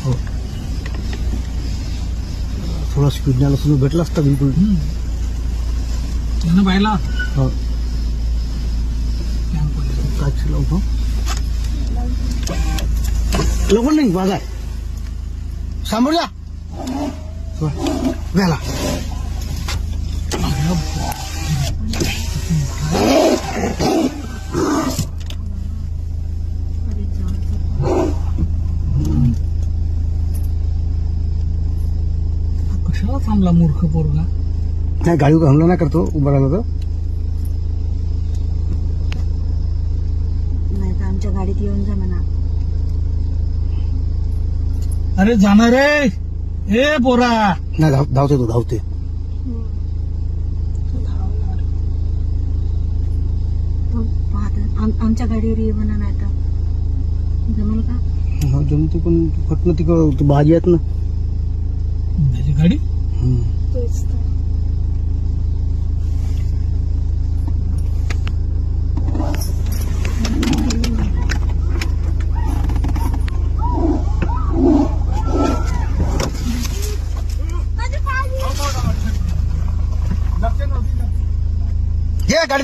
हो. थोडा स्पीडने आला तुम्ही भेटला असता बिलकुल. त्यानं पाहिला हो काच लावतो लवकर नाही बाजार समोर जा गेला. कशाला थांबला मूर्ख पोरगा. नाही गाडीवर हमला नाही करतो उभा राहिला तर. नाही तर आमच्या गाडीत येऊन जा म्हणा. अरे जाणार रे ए पोरा. नाही धावते तो धावते. तो पाहता आमच्या गाडीवर ये म्हणा. नाही तर जमेल का. जमते पण फटणं ती भाजी आहेत ना त्याची गाडी. तेच तर. घे गाडी.